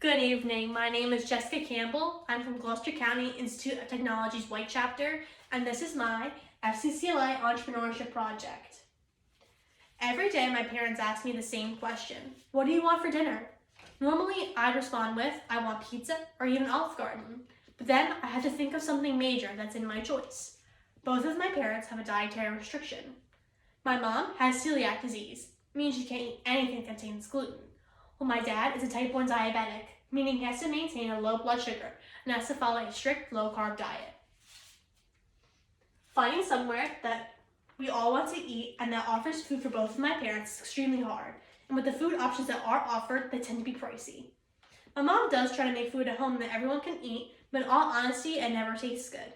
Good evening. My name is Jessica Campbell. I'm from Gloucester County Institute of Technology's White Chapter, and this is my FCCLA Entrepreneurship project. Every day my parents ask me the same question: what do you want for dinner? Normally I'd respond with, I want pizza or even Olive Garden, but then I had to think of something major that's in my choice. Both of my parents have a dietary restriction. My mom has celiac disease, meaning she can't eat anything that contains gluten. Well, my dad is a type 1 diabetic, meaning he has to maintain a low blood sugar and has to follow a strict low-carb diet. Finding somewhere that we all want to eat and that offers food for both of my parents is extremely hard, and with the food options that are offered, they tend to be pricey. My mom does try to make food at home that everyone can eat, but in all honesty, it never tastes good.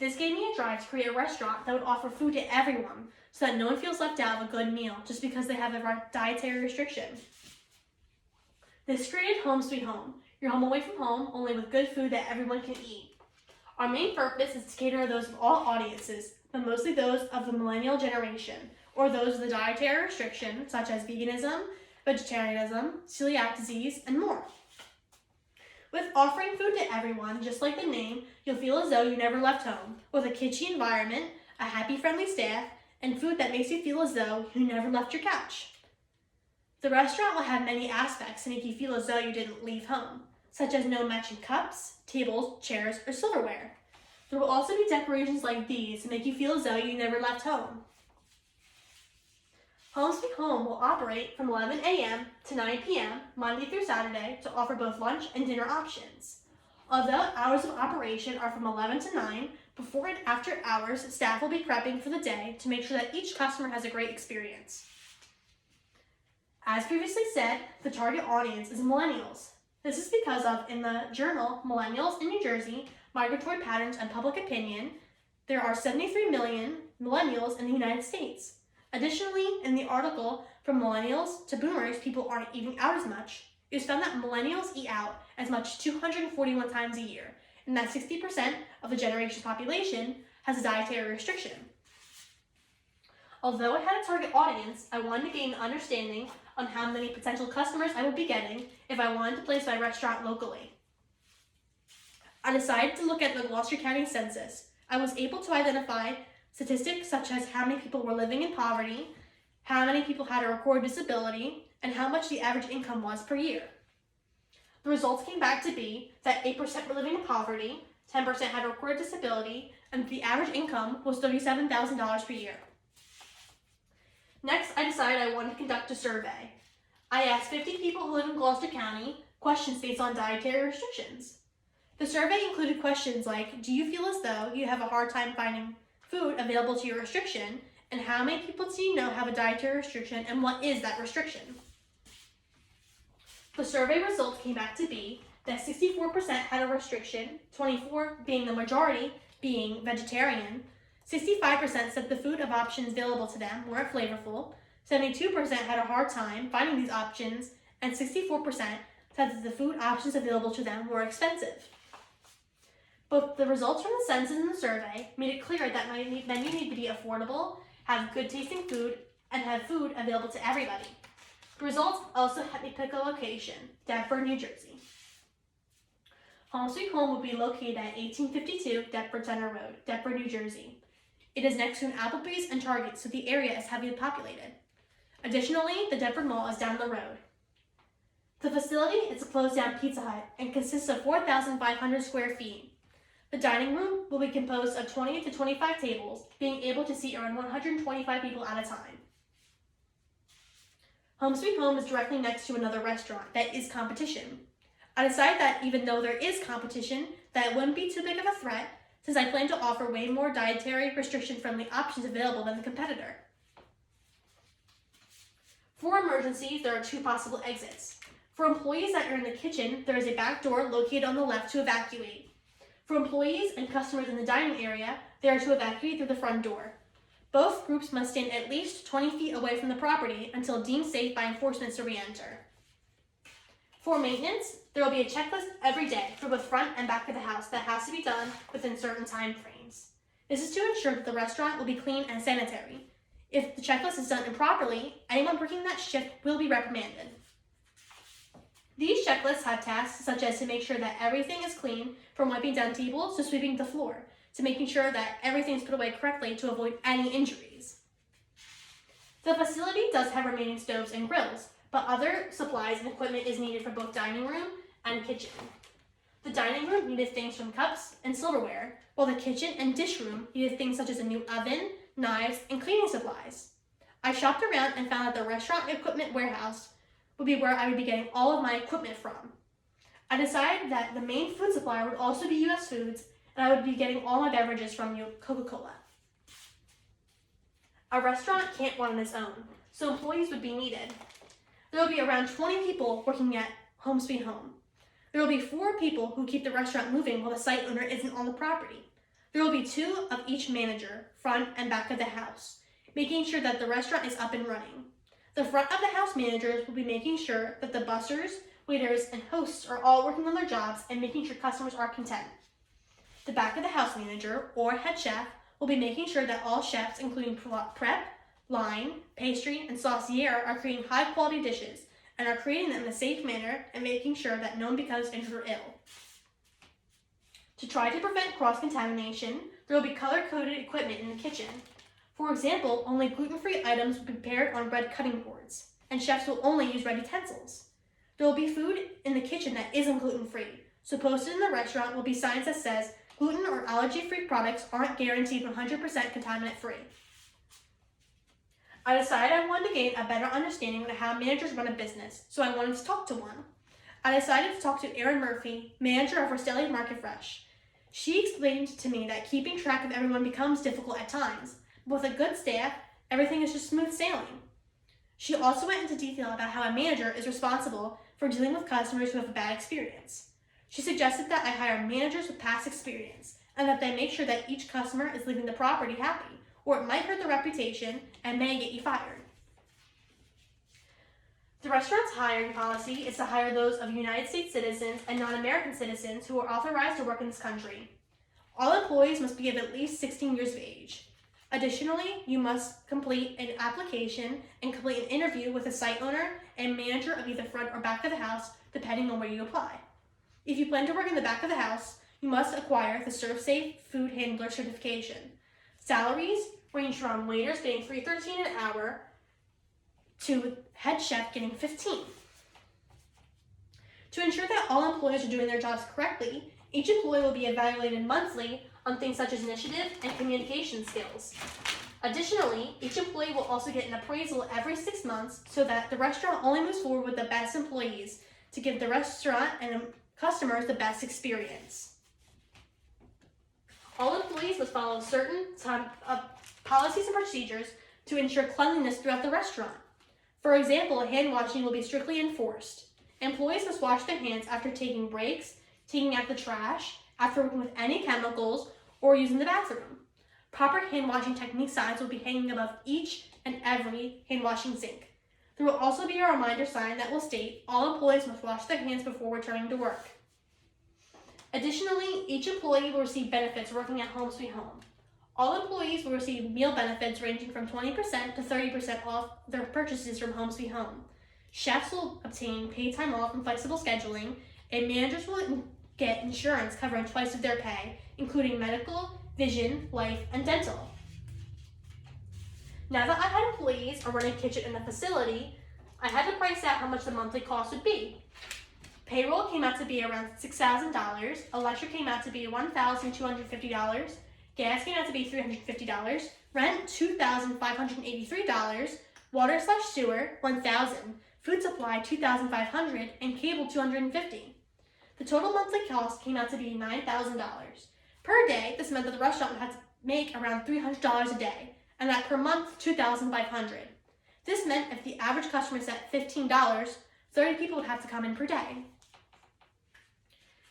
This gave me a drive to create a restaurant that would offer food to everyone so that no one feels left out of a good meal just because they have a dietary restriction. This created Home Sweet Home, your home away from home, only with good food that everyone can eat. Our main purpose is to cater to those of all audiences, but mostly those of the millennial generation, or those with a dietary restriction, such as veganism, vegetarianism, celiac disease, and more. With offering food to everyone, just like the name, you'll feel as though you never left home, with a kitschy environment, a happy, friendly staff, and food that makes you feel as though you never left your couch. The restaurant will have many aspects to make you feel as though you didn't leave home, such as no matching cups, tables, chairs, or silverware. There will also be decorations like these to make you feel as though you never left home. Home Sweet Home will operate from 11 a.m. to 9 p.m. Monday through Saturday to offer both lunch and dinner options. Although hours of operation are from 11 to 9, before and after hours, staff will be prepping for the day to make sure that each customer has a great experience. As previously said, the target audience is millennials. This is because of, in the journal Millennials in New Jersey, Migratory Patterns and Public Opinion, there are 73 million millennials in the United States. Additionally, in the article From Millennials to Boomers, People Aren't Eating Out as Much, it was found that millennials eat out as much as 241 times a year, and that 60% of the generation's population has a dietary restriction. Although I had a target audience, I wanted to gain an understanding on how many potential customers I would be getting if I wanted to place my restaurant locally. I decided to look at the Gloucester County Census. I was able to identify statistics such as how many people were living in poverty, how many people had a recorded disability, and how much the average income was per year. The results came back to be that 8% were living in poverty, 10% had a recorded disability, and the average income was $37,000 per year. Next, I decided I wanted to conduct a survey. I asked 50 people who live in Gloucester County questions based on dietary restrictions. The survey included questions like, do you feel as though you have a hard time finding food available to your restriction, and how many people do you know have a dietary restriction, and what is that restriction? The survey results came back to be that 64% had a restriction, 24% being the majority, being vegetarian, 65% said the food of options available to them weren't flavorful, 72% had a hard time finding these options, and 64% said that the food options available to them were expensive. Both the results from the census and the survey made it clear that my menu needed to be affordable, have good tasting food, and have food available to everybody. The results also had me pick a location, Deptford, New Jersey. Home Sweet Home will be located at 1852 Deptford Center Road, Deptford, New Jersey. It is next to an Applebee's and Target, so the area is heavily populated. Additionally, the Deptford Mall is down the road. The facility is a closed-down Pizza Hut and consists of 4,500 square feet. The dining room will be composed of 20 to 25 tables, being able to seat around 125 people at a time. Home Sweet Home is directly next to another restaurant that is competition. I decided that even though there is competition, that it wouldn't be too big of a threat, since I plan to offer way more dietary restriction-friendly options available than the competitor. For emergencies, there are 2 possible exits. For employees that are in the kitchen, there is a back door located on the left to evacuate. For employees and customers in the dining area, they are to evacuate through the front door. Both groups must stand at least 20 feet away from the property until deemed safe by enforcement to re-enter. For maintenance, there will be a checklist every day for both front and back of the house that has to be done within certain time frames. This is to ensure that the restaurant will be clean and sanitary. If the checklist is done improperly, anyone working that shift will be reprimanded. These checklists have tasks such as to make sure that everything is clean, from wiping down tables to sweeping the floor, to making sure that everything is put away correctly to avoid any injuries. The facility does have remaining stoves and grills, but other supplies and equipment is needed for both dining room and kitchen. The dining room needed things from cups and silverware, while the kitchen and dish room needed things such as a new oven, knives, and cleaning supplies. I shopped around and found that the restaurant equipment warehouse would be where I would be getting all of my equipment from. I decided that the main food supplier would also be US Foods, and I would be getting all my beverages from Coca-Cola. A restaurant can't run on its own, so employees would be needed. There will be around 20 people working at Home Sweet Home. There will be 4 people who keep the restaurant moving while the site owner isn't on the property. There will be 2 of each manager, front and back of the house, making sure that the restaurant is up and running. The front of the house managers will be making sure that the bussers, waiters, and hosts are all working on their jobs and making sure customers are content. The back of the house manager, or head chef, will be making sure that all chefs, including prep, line, pastry, and saucier, are creating high-quality dishes and are creating them in a safe manner and making sure that no one becomes injured or ill. To try to prevent cross-contamination, there will be color-coded equipment in the kitchen. For example, only gluten-free items will be prepared on red cutting boards, and chefs will only use red utensils. There will be food in the kitchen that isn't gluten-free, so posted in the restaurant will be signs that says gluten or allergy-free products aren't guaranteed 100% contaminant-free. I decided I wanted to gain a better understanding of how managers run a business, so I wanted to talk to one. I decided to talk to Erin Murphy, manager of Rostelli Market Fresh. She explained to me that keeping track of everyone becomes difficult at times, but with a good staff, everything is just smooth sailing. She also went into detail about how a manager is responsible for dealing with customers who have a bad experience. She suggested that I hire managers with past experience and that they make sure that each customer is leaving the property happy, or it might hurt their reputation and may get you fired. The restaurant's hiring policy is to hire those of United States citizens and non-American citizens who are authorized to work in this country. All employees must be of at least 16 years of age. Additionally, you must complete an application and complete an interview with the site owner and manager of either front or back of the house, depending on where you apply. If you plan to work in the back of the house, you must acquire the ServSafe Food Handler certification. Salaries range from waiters getting $3.13 an hour to head chef getting $15. To ensure that all employees are doing their jobs correctly, each employee will be evaluated monthly on things such as initiative and communication skills. Additionally, each employee will also get an appraisal every 6 months so that the restaurant only moves forward with the best employees to give the restaurant and customers the best experience. All employees must follow certain policies and procedures to ensure cleanliness throughout the restaurant. For example, hand washing will be strictly enforced. Employees must wash their hands after taking breaks, taking out the trash, after working with any chemicals, or using the bathroom. Proper hand washing technique signs will be hanging above each and every hand washing sink. There will also be a reminder sign that will state all employees must wash their hands before returning to work. Additionally, each employee will receive benefits working at Home Sweet Home. All employees will receive meal benefits ranging from 20% to 30% off their purchases from Home Sweet Home. Chefs will obtain paid time off and flexible scheduling, and managers will get insurance covering twice of their pay, including medical, vision, life, and dental. Now that I had employees, a running kitchen, and a facility, I had to price out how much the monthly cost would be. Payroll came out to be around $6,000, electric came out to be $1,250, gas came out to be $350, rent $2,583, water/sewer $1,000, food supply $2,500, and cable $250. The total monthly cost came out to be $9,000. Per day, this meant that the restaurant would have to make around $300 a day, and that per month, $2,500. This meant if the average customer set $15, 30 people would have to come in per day.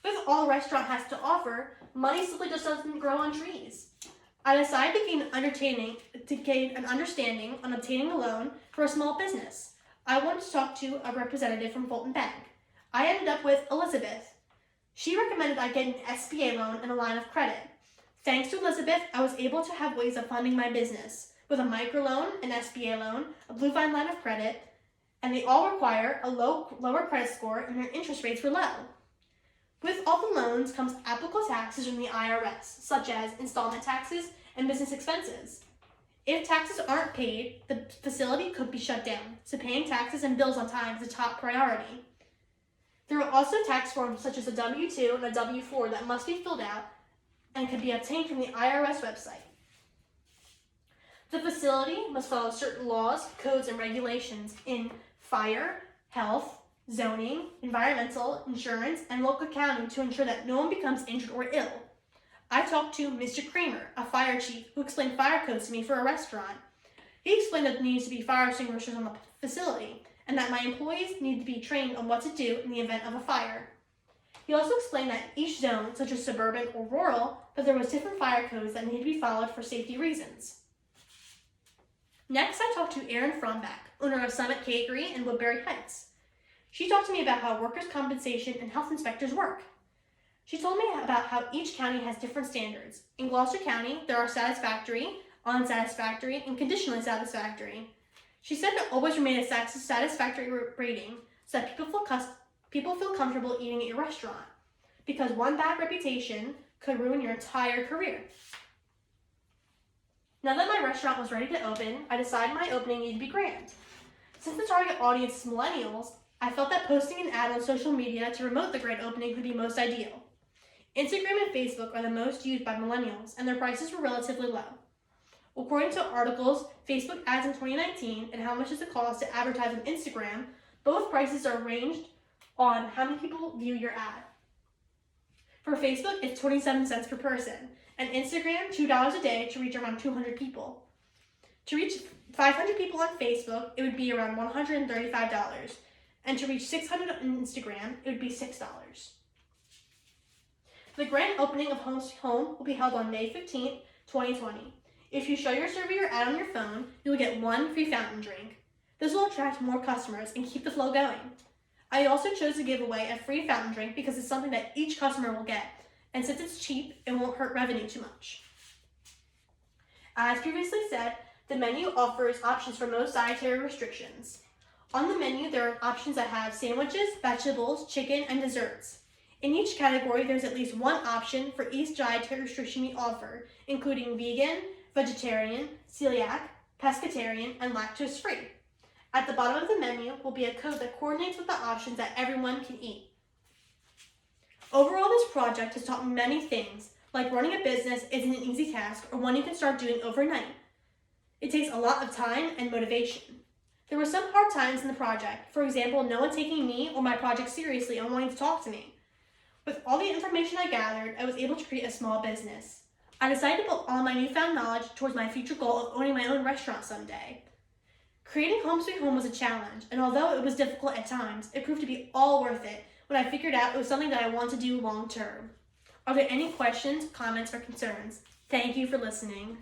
With all a restaurant has to offer, money simply just doesn't grow on trees. I decided to gain an understanding on obtaining a loan for a small business. I wanted to talk to a representative from Fulton Bank. I ended up with Elizabeth. She recommended I get an SBA loan and a line of credit. Thanks to Elizabeth, I was able to have ways of funding my business with a microloan, an SBA loan, a Blue Vine line of credit, and they all require a lower credit score and their interest rates were low. With all the loans comes applicable taxes from the IRS, such as installment taxes and business expenses. If taxes aren't paid, the facility could be shut down, so paying taxes and bills on time is a top priority. There are also tax forms such as a W-2 and a W-4 that must be filled out and can be obtained from the IRS website. The facility must follow certain laws, codes, and regulations in fire, health, zoning, environmental, insurance, and local accounting to ensure that no one becomes injured or ill. I talked to Mr. Kramer, a fire chief, who explained fire codes to me for a restaurant. He explained that there needs to be fire extinguishers on the facility, and that my employees need to be trained on what to do in the event of a fire. He also explained that each zone, such as suburban or rural, that there was different fire codes that need to be followed for safety reasons. Next, I talked to Erin Frombach, owner of Summit Cakery in Woodbury Heights. She talked to me about how workers' compensation and health inspectors work. She told me about how each county has different standards. In Gloucester County, there are satisfactory, unsatisfactory, and conditionally satisfactory. She said to always remain a satisfactory rating so that people feel comfortable eating at your restaurant, because one bad reputation could ruin your entire career. Now that my restaurant was ready to open, I decided my opening needed to be grand. Since the target audience is millennials, I felt that posting an ad on social media to promote the grand opening would be most ideal. Instagram and Facebook are the most used by millennials, and their prices were relatively low. According to articles, Facebook ads in 2019 and how much does it cost to advertise on Instagram, both prices are ranged on how many people view your ad. For Facebook, it's 27 cents per person, and Instagram, $2 a day to reach around 200 people. To reach 500 people on Facebook, it would be around $135, and to reach 600 on Instagram, it would be $6. The grand opening of Home Sweet Home will be held on May 15th, 2020. If you show your server your ad on your phone, you will get one free fountain drink. This will attract more customers and keep the flow going. I also chose to give away a free fountain drink because it's something that each customer will get, and since it's cheap, it won't hurt revenue too much. As previously said, the menu offers options for most dietary restrictions. On the menu, there are options that have sandwiches, vegetables, chicken, and desserts. In each category, there's at least one option for each dietary restriction we offer, including vegan, vegetarian, celiac, pescatarian, and lactose-free. At the bottom of the menu will be a code that coordinates with the options that everyone can eat. Overall, this project has taught me many things, like running a business isn't an easy task or one you can start doing overnight. It takes a lot of time and motivation. There were some hard times in the project, for example, no one taking me or my project seriously and wanting to talk to me. With all the information I gathered, I was able to create a small business. I decided to put all my newfound knowledge towards my future goal of owning my own restaurant someday. Creating Home Sweet Home was a challenge, and although it was difficult at times, it proved to be all worth it when I figured out it was something that I want to do long term. Are there any questions, comments, or concerns? Thank you for listening.